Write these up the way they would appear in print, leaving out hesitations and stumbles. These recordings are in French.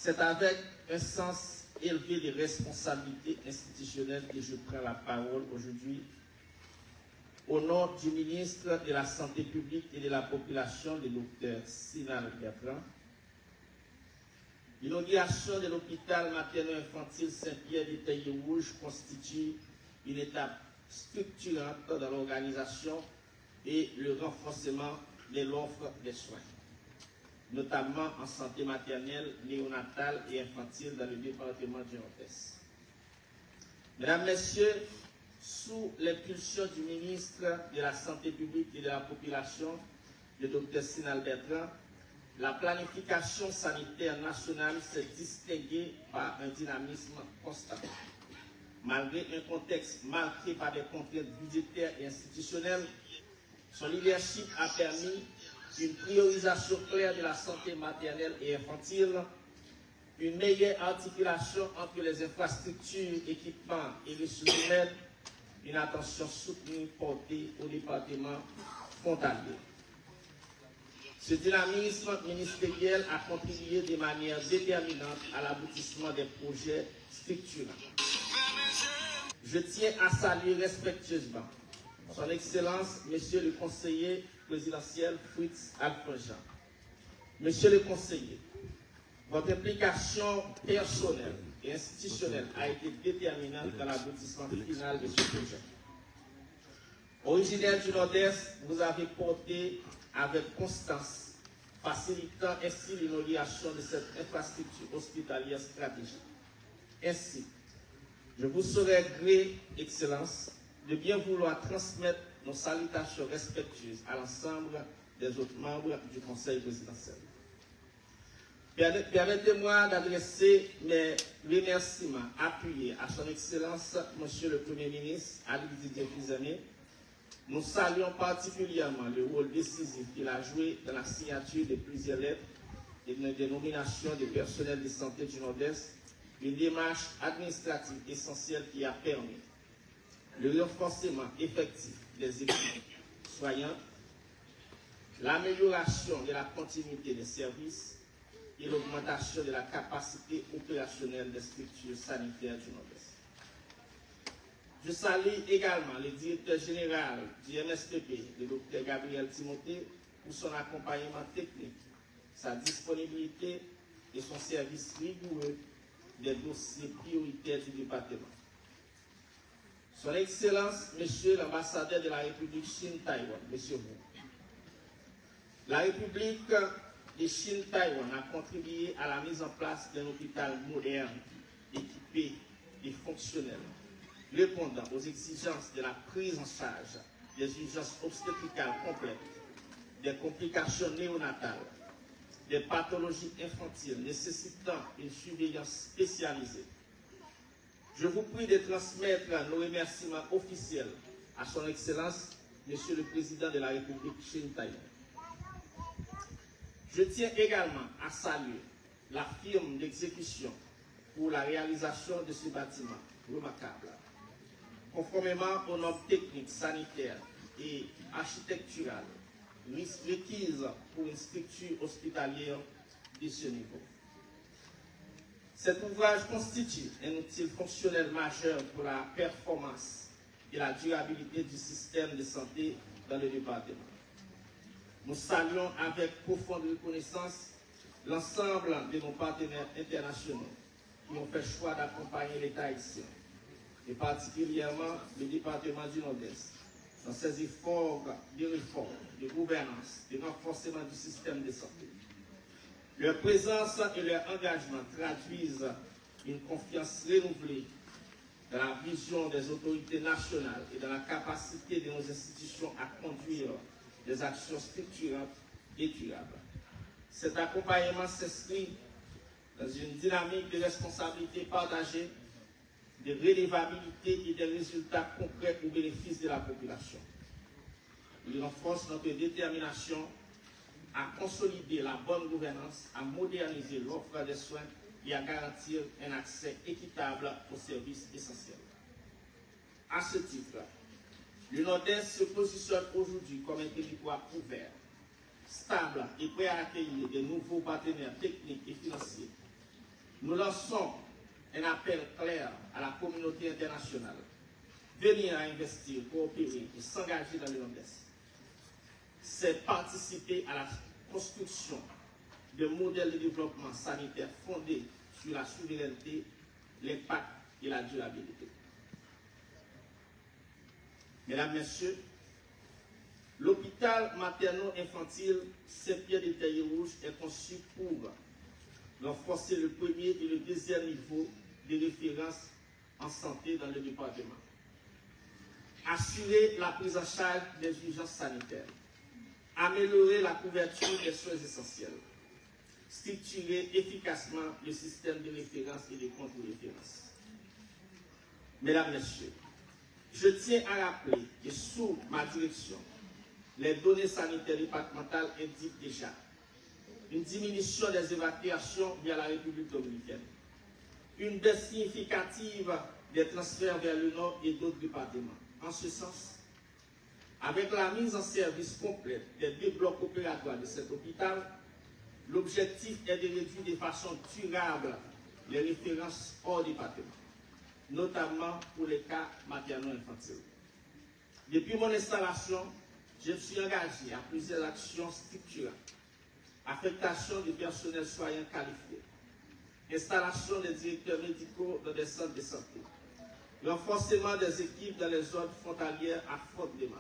C'est avec un sens élevé des responsabilités institutionnelles que je prends la parole aujourd'hui au nom du ministre de la Santé publique et de la Population, le Dr Sinal Bertrand. L'inauguration de l'hôpital materno-infantile Saint-Pierre de Taille-Rouge constitue une étape structurante dans l'organisation et le renforcement de l'offre de soins, notamment en santé maternelle, néonatale et infantile dans le département du Nord-Est. Mesdames, Messieurs, sous l'impulsion du ministre de la Santé publique et de la Population, le Dr Sinal Bertrand, la planification sanitaire nationale s'est distinguée par un dynamisme constant. Malgré un contexte marqué par des contraintes budgétaires et institutionnelles, son leadership a permis une priorisation claire de la santé maternelle et infantile, une meilleure articulation entre les infrastructures, équipements et ressources humaines, une attention soutenue portée au département frontalier. Ce dynamisme ministériel a contribué de manière déterminante à l'aboutissement des projets structurants. Je tiens à saluer respectueusement Son Excellence, Monsieur le conseiller présidentiel Fritz Alfred-Jean. Monsieur le conseiller, votre implication personnelle et institutionnelle a été déterminante dans l'aboutissement final de ce projet. Originaire du Nord-Est, vous avez porté avec constance, facilitant ainsi l'inauguration de cette infrastructure hospitalière stratégique. Ainsi, je vous serai gré, Excellence, de bien vouloir transmettre nos salutations respectueuses à l'ensemble des autres membres du Conseil présidentiel. Permettez-moi d'adresser mes remerciements appuyés à Son Excellence, Monsieur le Premier ministre, Ali Didier Fils-Aimé. Nous saluons particulièrement le rôle décisif qu'il a joué dans la signature de plusieurs lettres et des nominations de personnel de santé du Nord-Est, une démarche administrative essentielle qui a permis le renforcement effectif des équipes soignantes, l'amélioration de la continuité des services et l'augmentation de la capacité opérationnelle des structures sanitaires du Nord-Est. Je salue également le directeur général du MSPP, le Dr Gabriel Timothée, pour son accompagnement technique, sa disponibilité et son service rigoureux des dossiers prioritaires du département. Son Excellence, Monsieur l'ambassadeur de la République Chine-Taïwan, Monsieur Wu. La République de Chine-Taïwan a contribué à la mise en place d'un hôpital moderne, équipé et fonctionnel, répondant aux exigences de la prise en charge des urgences obstétricales complètes, des complications néonatales, des pathologies infantiles nécessitant une surveillance spécialisée. Je vous prie de transmettre nos remerciements officiels à Son Excellence, Monsieur le Président de la République Chine-Taïwan. Je tiens également à saluer la firme d'exécution pour la réalisation de ce bâtiment remarquable. Conformément aux normes techniques, sanitaires et architecturales requises pour une structure hospitalière de ce niveau. Cet ouvrage constitue un outil fonctionnel majeur pour la performance et la durabilité du système de santé dans le département. Nous saluons avec profonde reconnaissance l'ensemble de nos partenaires internationaux qui ont fait le choix d'accompagner l'État haïtien, et particulièrement le département du Nord-Est, dans ses efforts de réforme, de gouvernance, de renforcement du système de santé. Leur présence et leur engagement traduisent une confiance renouvelée dans la vision des autorités nationales et dans la capacité de nos institutions à conduire des actions structurantes et durables. Cet accompagnement s'inscrit dans une dynamique de responsabilité partagée, de relevabilité et de résultats concrets au bénéfice de la population. Il renforce notre détermination à consolider la bonne gouvernance, à moderniser l'offre des soins et à garantir un accès équitable aux services essentiels. À ce titre, le Nord-Est se positionne aujourd'hui comme un territoire ouvert, stable et prêt à accueillir de nouveaux partenaires techniques et financiers, nous lançons un appel clair à la communauté internationale. Venir à investir, coopérer et s'engager dans le Nord-Est. C'est participer à la construction de modèles de développement sanitaire fondés sur la souveraineté, l'impact et la durabilité. Mesdames, Messieurs, l'hôpital materno-infantile Saint-Pierre de Taillé-Rouge est conçu pour renforcer le premier et le deuxième niveau de référence en santé dans le département, assurer la prise en charge des urgences sanitaires, améliorer la couverture des soins essentiels, structurer efficacement le système de référence et de contre-référence. Mesdames, Messieurs, je tiens à rappeler que sous ma direction, les données sanitaires départementales indiquent déjà une diminution des évacuations vers la République dominicaine, une baisse significative des transferts vers le nord et d'autres départements. En ce sens, avec la mise en service complète des 2 blocs opératoires de cet hôpital, l'objectif est de réduire de façon durable les références hors département, notamment pour les cas materno-infantiles. Depuis mon installation, je me suis engagé à plusieurs actions structurantes. Affectation du personnel soignant qualifié, installation des directeurs médicaux dans des centres de santé, renforcement des équipes dans les zones frontalières à forte demande.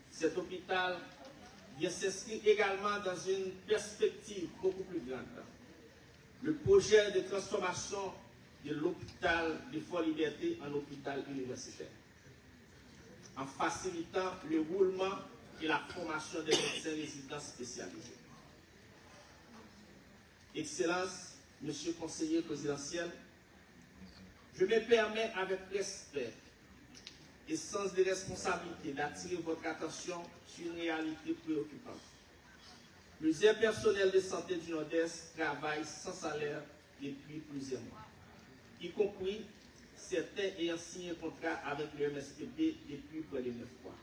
Cet hôpital vient s'inscrire également dans une perspective beaucoup plus grande. Le projet de transformation de l'hôpital de Fort-Liberté en hôpital universitaire, en facilitant le roulement et la formation des médecins résidents spécialisés. Excellences, Monsieur le conseiller présidentiel, je me permets avec respect et sens de responsabilité d'attirer votre attention sur une réalité préoccupante. Plusieurs personnels de santé du Nord-Est travaillent sans salaire depuis plusieurs mois, y compris certains ayant signé un contrat avec le MSPP depuis près de 9 mois.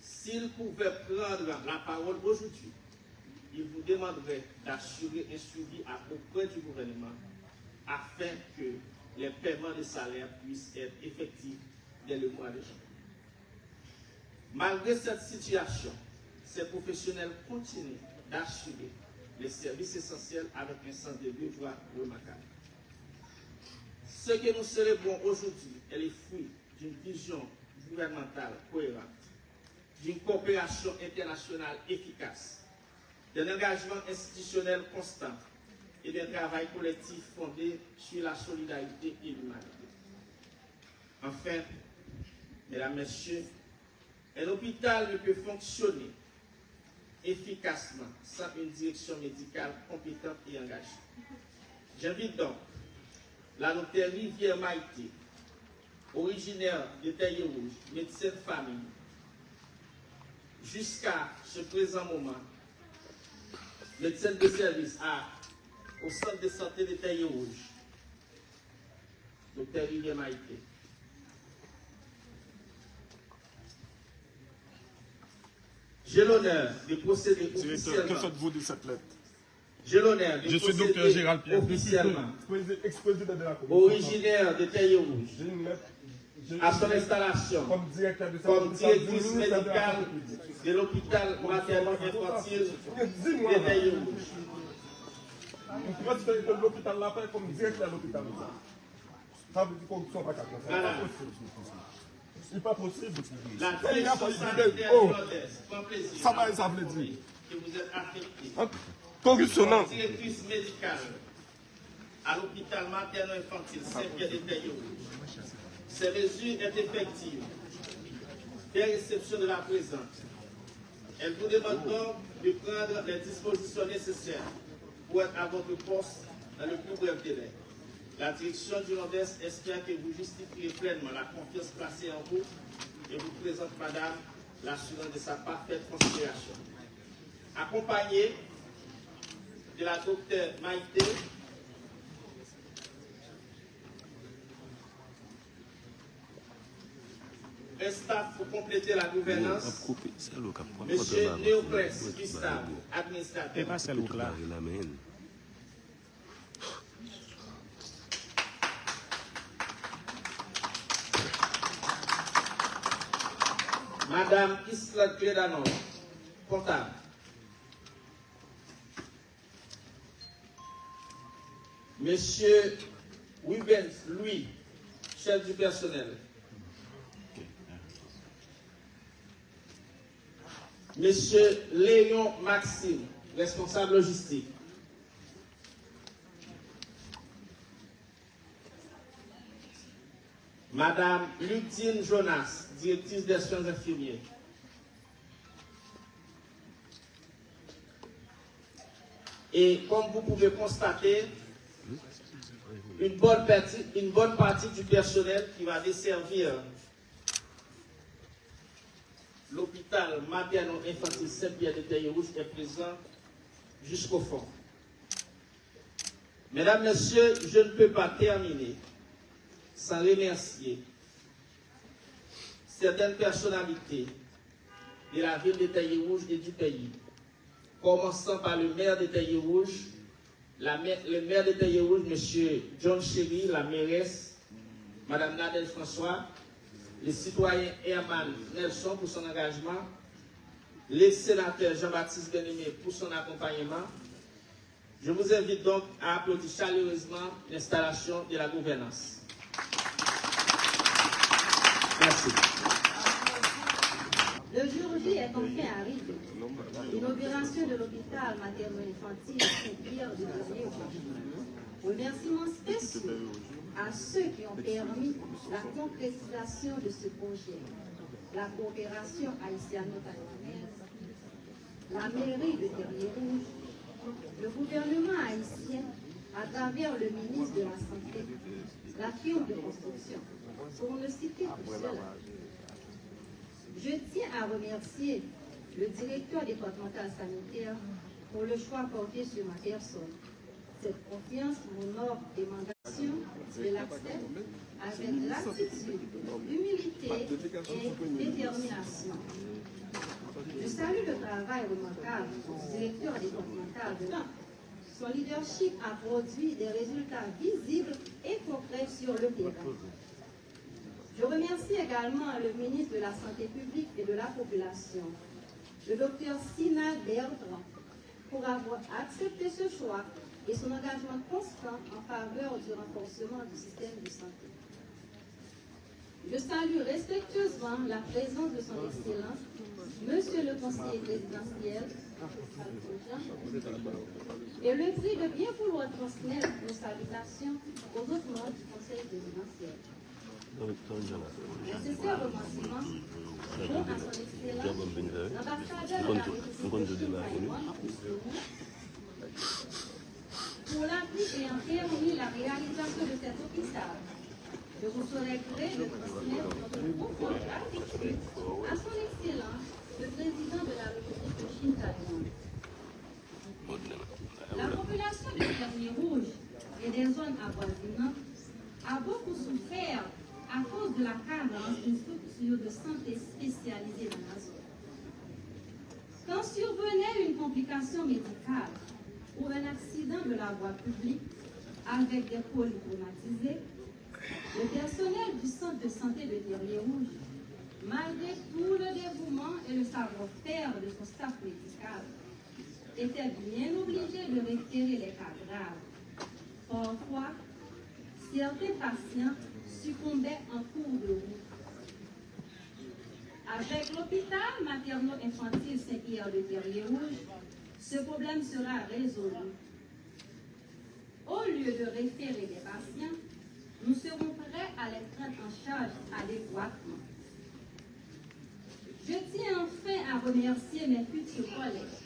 S'ils pouvaient prendre la parole aujourd'hui, ils vous demanderaient d'assurer un suivi auprès du gouvernement afin que les paiements de salaire puissent être effectifs dès le mois de janvier. Malgré cette situation, ces professionnels continuent d'assurer les services essentiels avec un sens de devoir remarquable. Ce que nous célébrons aujourd'hui est le fruit d'une vision gouvernementale cohérente, d'une coopération internationale efficace, d'un engagement institutionnel constant et d'un travail collectif fondé sur la solidarité et l'humanité. Enfin, Mesdames, Messieurs, un hôpital ne peut fonctionner efficacement sans une direction médicale compétente et engagée. J'invite donc la docteure Rivière Maïté, originaire de Taillé-Rouge, médecin de famille, jusqu'à ce présent moment, médecin de service au centre de santé de Taillé-Rouge, docteur Rivière Maïté. J'ai l'honneur de procéder officiellement. Que faites-vous de cette lettre? J'ai l'honneur de Je suis docteur Gérald Pierre, officiellement, ex-président de la Cour. originaire de Taillé-Rouge, J'ai une lettre à son installation comme directrice médicale de l'hôpital materno-infantile de Taillé-Rouge. Une transfert de l'hôpital là comme directeur de l'hôpital. Ça veut dire qu'on ne soit pas capable. C'est pas possible. La direction sanitaire de Nord-Est prend plaisir Ça veut dire que vous êtes affecté conditionnement. comme directrice médicale à l'hôpital materno-infantile Saint-Pierre de Taillé-Rouge. Ces mesures est effective dès réception de la présente. Elle vous demande donc de prendre les dispositions nécessaires pour être à votre poste dans le plus bref délai. La direction du Nord-Est espère que vous justifierez pleinement la confiance placée en vous et vous présente, Madame, l'assurance de sa parfaite considération. Accompagnée de la docteure Maïté, un staff pour compléter la gouvernance, M. Néoclès Gustave, administrateur, Madame Isla Clédanon, comptable. Monsieur Wibens Louis, chef du personnel. Monsieur Léon Maxime, responsable logistique. Madame Ludine Jonas, directrice des soins infirmiers. Et comme vous pouvez constater, une bonne partie du personnel qui va desservir l'hôpital materno-infantile Saint-Pierre de Terre-Rouge est présent jusqu'au fond. Mesdames, Messieurs, je ne peux pas terminer sans remercier certaines personnalités de la ville de Terre-Rouge et du pays, commençant par le maire de Terre-Rouge, le maire de Terre-Rouge, M. John Chéry, la mairesse, Mme Nadège François, le citoyen Herman Nelson pour son engagement, le sénateur Jean-Baptiste Bien-Aimé pour son accompagnement. Je vous invite donc à applaudir chaleureusement l'installation de la gouvernance. Merci. Le jour J est enfin arrivé. L'inauguration de l'hôpital materno-infantile Saint-Pierre de Terre-Rouge. Remerciements spéciaux à ceux qui ont permis la concrétisation de ce projet. La coopération haïtiano-camerounaise, la mairie de Terre-Rouge, le gouvernement haïtien à travers le ministre de la Santé, la firme de construction, pour ne citer que cela. Je tiens à remercier le directeur départemental sanitaire pour le choix porté sur ma personne. Cette confiance m'honore des mandations et l'accepte avec lassitude, humilité et détermination. Je salue le travail remarquable du directeur départemental de l'An. Son leadership a produit des résultats visibles et concrets sur le terrain. Je remercie également le ministre de la Santé publique et de la Population, le docteur Sina Bertrand, pour avoir accepté ce choix et son engagement constant en faveur du renforcement du système de santé. Je salue respectueusement la présence de son Excellence, Monsieur le conseiller présidentiel, et le prie de bien vouloir transmettre nos salutations aux autres membres du conseil présidentiel. Nécessaire remerciement vont à son Excellence, l'ambassadeur de la République pour l'appui ayant permis la réalisation de cet hôpital. Je vous serai gré de transmettre notre profonde gratitude à son Excellence, le président de la République de Chine-Taïwan. La population de Terre-Rouge et des zones avoisinantes a beaucoup souffert à cause de la carence d'une structure de santé spécialisée dans la zone. Quand survenait une complication médicale ou un accident de la voie publique avec des polytraumatisés, le personnel du centre de santé de Terre-Rouge, malgré tout le dévouement et le savoir-faire de son staff médical, était bien obligé de référer les cas graves. Parfois, certains patients succombaient en cours de route. Avec l'hôpital materno-infantile Saint-Pierre de Terre-Rouge, ce problème sera résolu. Au lieu de référer les patients, nous serons prêts à les prendre en charge adéquatement. Je tiens enfin à remercier mes futurs collègues,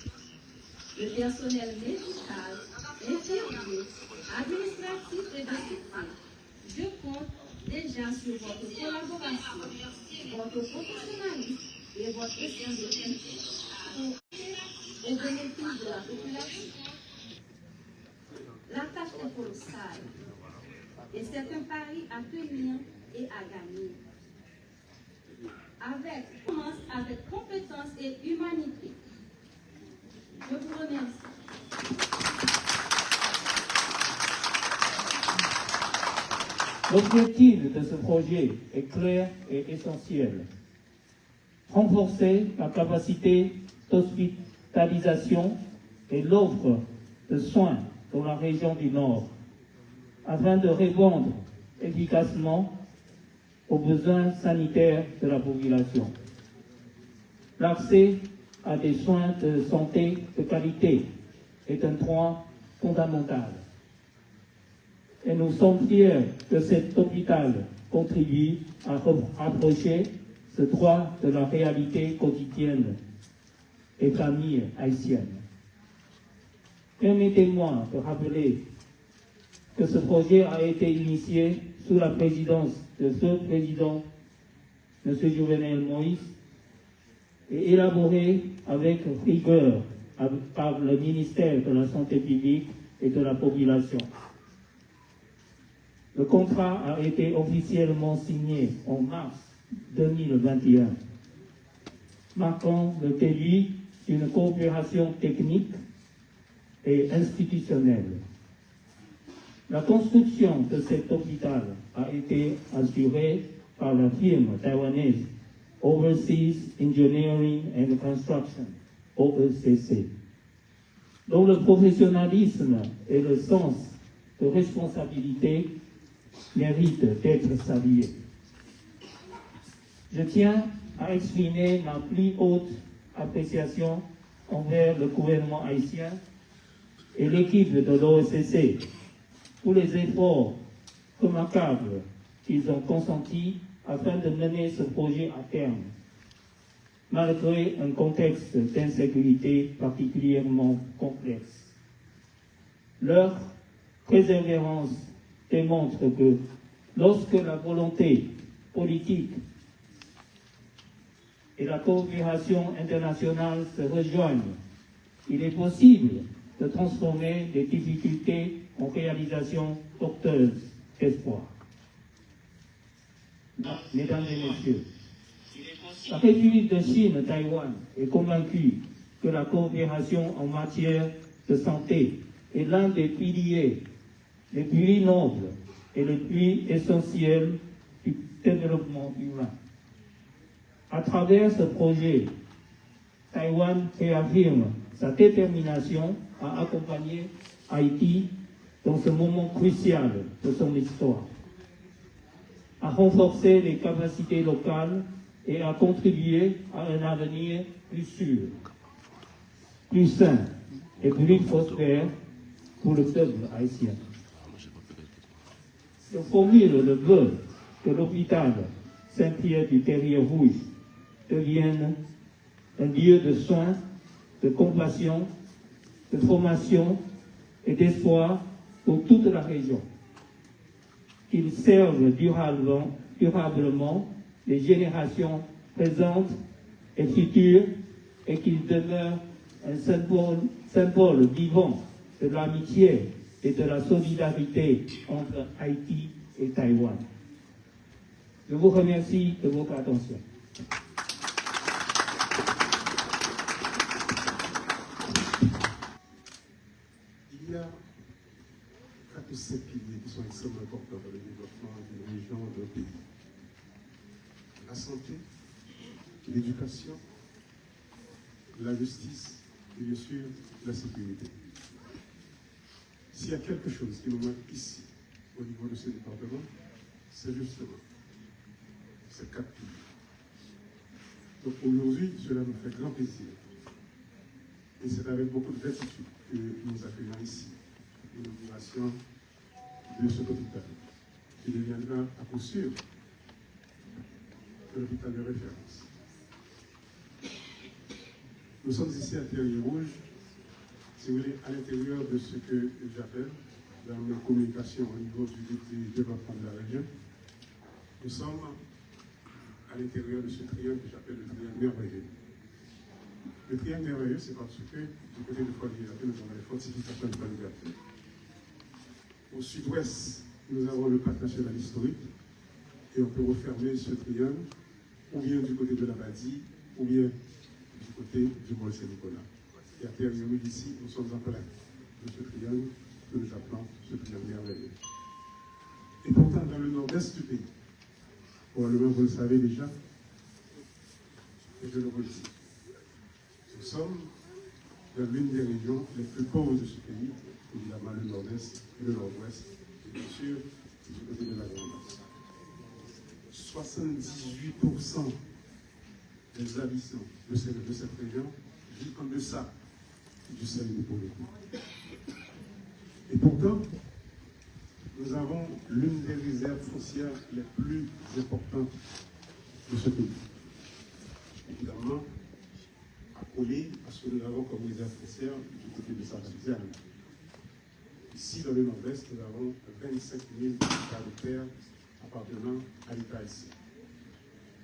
le personnel médical, infirmier, administratif et de soutien. Je compte déjà sur votre collaboration, votre professionnalisme et votre sens de qualité au bénéfice de la population. La tâche est colossale et c'est un pari à tenir et à gagner. Avec compétence et humanité. Je vous remercie. L'objectif de ce projet est clair et essentiel. renforcer la capacité d'hospitalisation et l'offre de soins dans la région du Nord, afin de répondre efficacement aux besoins sanitaires de la population. L'accès à des soins de santé de qualité est un droit fondamental. Et nous sommes fiers que cet hôpital contribue à rapprocher ce droit de la réalité quotidienne des familles haïtiennes. Permettez-moi de rappeler que ce projet a été initié sous la présidence de ce président, M. Jovenel Moïse, et élaboré avec rigueur par le ministère de la Santé publique et de la population. Le contrat a été officiellement signé en mars 2021, marquant le début d'une coopération technique et institutionnelle. La construction de cet hôpital a été assurée par la firme taïwanaise Overseas Engineering and Construction, OECC, dont le professionnalisme et le sens de responsabilité méritent d'être salués. Je tiens à exprimer ma plus haute appréciation envers le gouvernement haïtien et l'équipe de l'OECC pour les efforts remarquables qu'ils ont consentis afin de mener ce projet à terme, malgré un contexte d'insécurité particulièrement complexe. Leur persévérance démontre que lorsque la volonté politique et la coopération internationale se rejoignent, il est possible de transformer des difficultés en réalisation porteuse d'espoir. Mesdames et messieurs, la République de Chine-Taïwan est convaincue que la coopération en matière de santé est l'un des piliers les plus nobles et les plus essentiels du développement humain. À travers ce projet, Taïwan réaffirme sa détermination à accompagner Haïti dans ce moment crucial de son histoire, à renforcer les capacités locales et à contribuer à un avenir plus sûr, plus sain et plus prospère pour le peuple haïtien. Je formule le vœu que l'hôpital Saint-Pierre du Terrier-Rouge devienne un lieu de soins, de compassion, de formation et d'espoir pour toute la région. Qu'il serve durablement les générations présentes et futures et qu'il demeure un symbole vivant de l'amitié et de la solidarité entre Haïti et Taïwan. Je vous remercie de votre attention. Il y a 4 ou 5 piliers qui sont extrêmement importants dans le développement d'une région, d'un pays. La santé, l'éducation, la justice et bien sûr la sécurité. S'il y a quelque chose qui nous manque ici, au niveau de ce département, c'est justement ces 4 piliers. Donc aujourd'hui, cela nous fait grand plaisir. Et c'est avec beaucoup de gratitude que nous accueillons ici l'inauguration de cet hôpital, qui deviendra à coup sûr l'hôpital de référence. Nous sommes ici à Terrier-Rouge, si vous voulez, à l'intérieur de ce que j'appelle, dans ma communication au niveau du développement de la région, nous sommes à l'intérieur de ce triangle que j'appelle le triangle merveilleux. Le triangle merveilleux, c'est parce que du côté de Folie-Liberté, nous avons les fortifications de Folie-Liberté. Au sud-ouest, nous avons le parc national historique, et on peut refermer ce triangle, ou bien du côté de la Badie, ou bien du côté du Mont Saint-Nicolas. Et à Terrier-Rouge, ici, nous sommes en plein de ce triangle que nous appelons ce triangle merveilleux. Et pourtant, dans le nord-est du pays, probablement vous le savez déjà, et je le redis, nous sommes dans l'une des régions les plus pauvres de ce pays, évidemment le nord-est et le nord-ouest, et bien sûr du côté de la Grande-Basse. 78% des habitants de cette région vivent en deçà du seuil de pauvreté. Et pourtant, nous avons l'une des réserves foncières les plus importantes de ce pays. Évidemment, accolé à ce que nous avons comme réserve foncière du côté de Saint-Jean. Ici, dans le nord-est, nous avons 25 000 hectares de terre appartenant à l'État ici.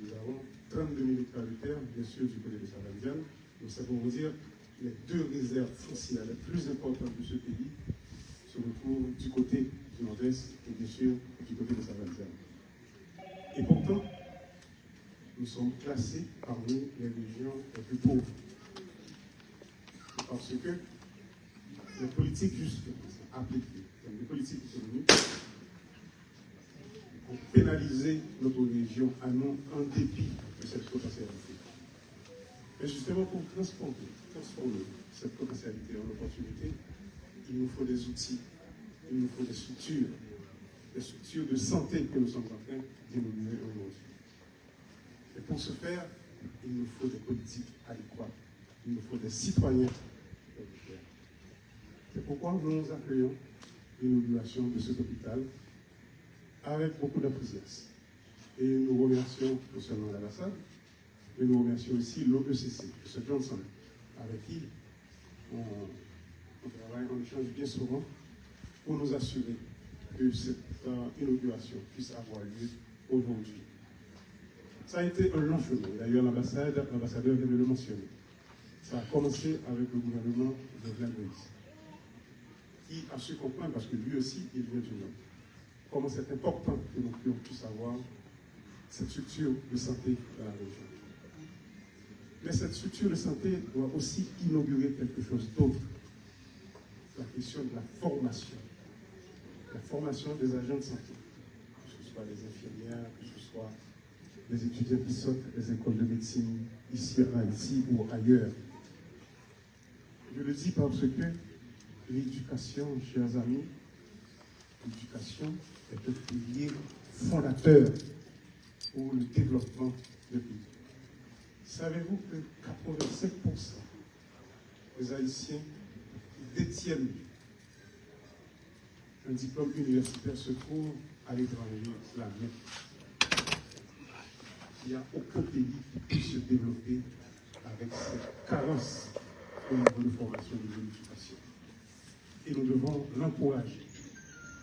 Nous avons 32 000 hectares de terre, bien sûr, du côté de Saint-Jean. Donc, ça pour vous dire, les deux réserves foncières les plus importantes de ce pays se retrouvent du côté du nord-est et bien sûr du côté de Saint-Jean. Et pourtant, nous sommes classés parmi les régions les plus pauvres. Parce que les politiques justes appliquées, les politiques économiques, ont pénalisé notre région à nous en dépit de cette potentialité. Et justement, pour transformer cette potentialité en opportunité, il nous faut des outils, il nous faut des structures de santé que nous sommes en train d'inaugurer aujourd'hui. Et pour ce faire, il nous faut des politiques adéquates, il nous faut des citoyens. C'est pourquoi nous accueillons l'inauguration de cet hôpital avec beaucoup d'enthousiasme. Et nous remercions non seulement l'ambassade, mais nous remercions aussi l'OECC, ce Johnson, avec qui on travaille, on échange bien souvent pour nous assurer que cette inauguration puisse avoir lieu aujourd'hui. Ça a été un long chemin. D'ailleurs, l'ambassadeur vient de le mentionner. Ça a commencé avec le gouvernement de Jovenel Moïse, qui a su comprendre, parce que lui aussi, il vient du Nord, comment c'est important que nous puissions avoir cette structure de santé dans la région. Mais cette structure de santé doit aussi inaugurer quelque chose d'autre. La question de la formation des agents de santé, que ce soit les infirmières, que ce soit les étudiants qui sortent des écoles de médecine ici à Haïti ou ailleurs. Je le dis parce que l'éducation, chers amis, l'éducation est un pilier fondateur pour le développement du pays. Savez-vous que 85% des Haïtiens qui détiennent un diplôme universitaire se trouvent à l'étranger, la mienne. Il n'y a aucun pays qui puisse se développer avec cette carence au niveau de formation et de l'éducation. Et nous devons l'encourager.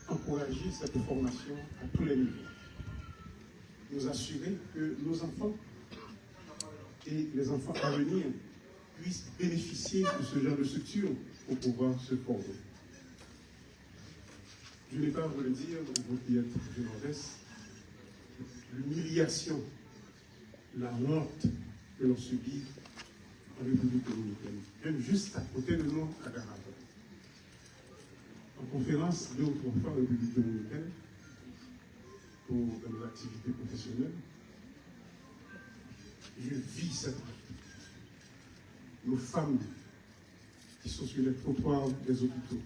Encourager cette formation à tous les niveaux. Nous assurer que nos enfants et les enfants à venir puissent bénéficier de ce genre de structure pour pouvoir se former. Je n'ai pas à vous le dire, vous qui êtes du Nord-Est, l'humiliation, la honte que l'on subit en République dominicaine, même juste à côté de nous, à Darabon. En conférence 2 ou 3 fois en République dominicaine, pour nos activités professionnelles, je vis cette vie. Nos femmes qui sont sur les trottoirs des hôpitaux,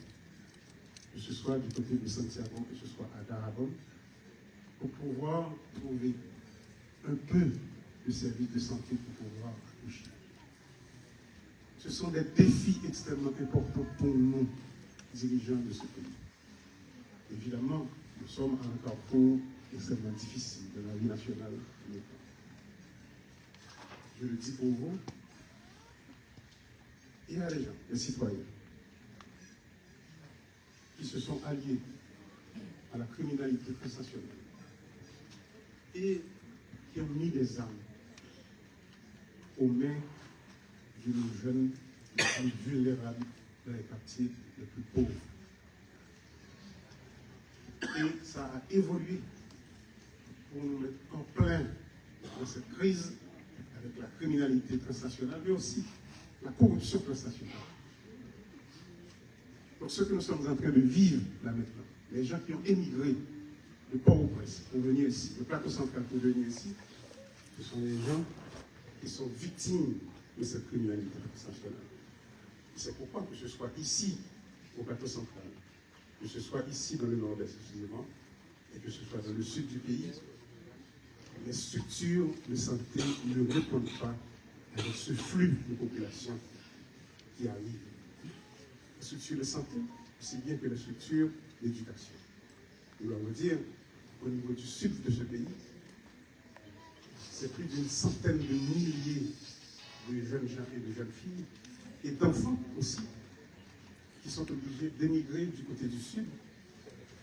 que ce soit du côté de Santiago, que ce soit à Darabon, pour pouvoir trouver un peu de services de santé pour pouvoir accoucher. Ce sont des défis extrêmement importants pour nous, dirigeants de ce pays. Évidemment, nous sommes à un parcours extrêmement difficile de la vie nationale. Je le dis pour vous, il y a des gens, des citoyens, qui se sont alliés à la criminalité transnationale et qui ont mis des armes aux mains de nos jeunes les plus vulnérables dans les quartiers les plus pauvres. Et ça a évolué pour nous mettre en plein dans cette crise avec la criminalité transnationale, mais aussi la corruption transnationale. Donc ce que nous sommes en train de vivre là maintenant, les gens qui ont émigré de Port-au-Prince pour venir ici, le plateau central pour venir ici, ce sont les gens qui sont victimes de cette criminalité nationale. C'est pourquoi que ce soit ici, au plateau central, que ce soit ici dans le nord-est exclusivement, et que ce soit dans le sud du pays, les structures de santé ne répondent pas avec ce flux de population qui arrive. Les structures de santé, aussi bien que les structures d'éducation. Nous allons dire, au niveau du sud de ce pays, c'est plus d'une centaine de milliers de jeunes gens et de jeunes filles, et d'enfants aussi, qui sont obligés d'émigrer du côté du sud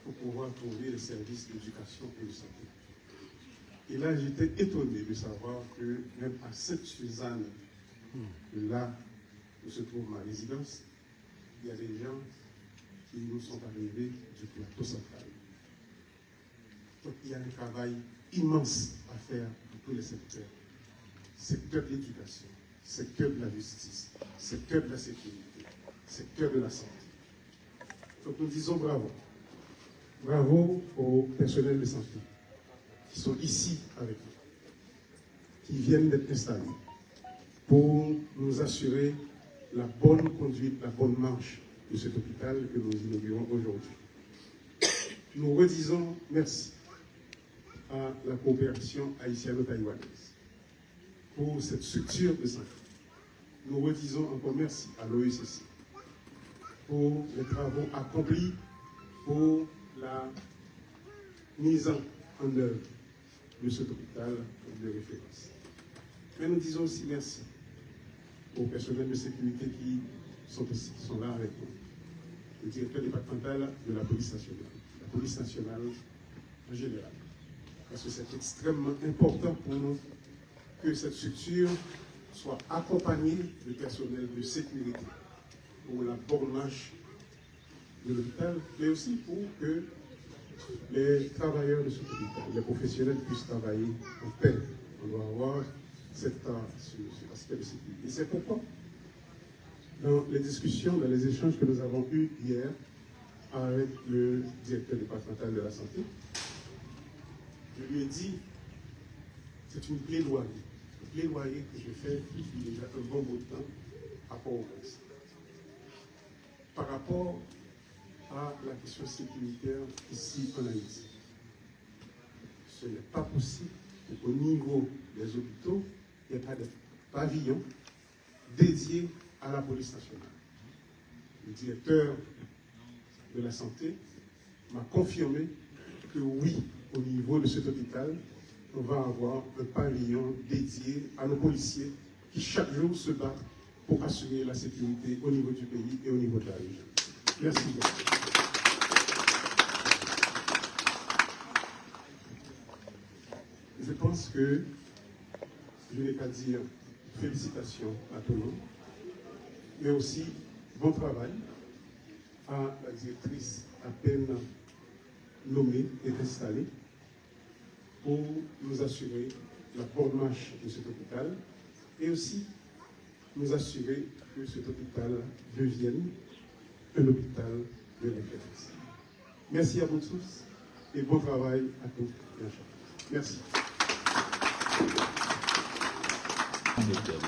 pour pouvoir trouver les services d'éducation et de santé. Et là, j'étais étonné de savoir que même à Sainte-Suzanne, là où se trouve ma résidence, il y a des gens qui nous sont arrivés du plateau central. Donc il y a un travail immense à faire dans tous les secteurs. Secteur de l'éducation, secteur de la justice, secteur de la sécurité, secteur de la santé. Donc nous disons bravo. Bravo au personnel de santé qui sont ici avec nous, qui viennent d'être installés pour nous assurer la bonne conduite, la bonne marche de cet hôpital que nous inaugurons aujourd'hui. Nous redisons merci à la coopération haïtiano-taïwanaise pour cette structure de santé. Nous redisons encore merci à l'OECC pour les travaux accomplis pour la mise en œuvre de cet hôpital de référence. Mais nous disons aussi merci aux personnels de sécurité qui sont ici, qui sont là avec nous. Le directeur départemental de la police nationale en général. Parce que c'est extrêmement important pour nous que cette structure soit accompagnée de personnel de sécurité pour la bonne marche de l'hôpital, mais aussi pour que les travailleurs de cet hôpital, les professionnels puissent travailler en paix. On doit avoir cet aspect de sécurité. Et c'est pourquoi, dans les discussions, dans les échanges que nous avons eus hier avec le directeur départemental de la santé, je lui ai dit, c'est une plaidoyer que je fais depuis déjà un bon bout de temps à Port-au-Prince. Par rapport à la question sécuritaire ici en Haïti. Ce n'est pas possible qu'au niveau des hôpitaux, il n'y ait pas de pavillon dédié à la police nationale. Le directeur de la santé m'a confirmé que oui, au niveau de cet hôpital, on va avoir un pavillon dédié à nos policiers qui chaque jour se battent pour assurer la sécurité au niveau du pays et au niveau de la région. Merci beaucoup. Je pense que je n'ai qu'à dire félicitations à tout le monde, mais aussi bon travail à la directrice à peine nommée et installée pour nous assurer la bonne marche de cet hôpital et aussi nous assurer que cet hôpital devienne un hôpital de référence. Merci à vous tous et bon travail à tous et à chacun. Merci. Directeur,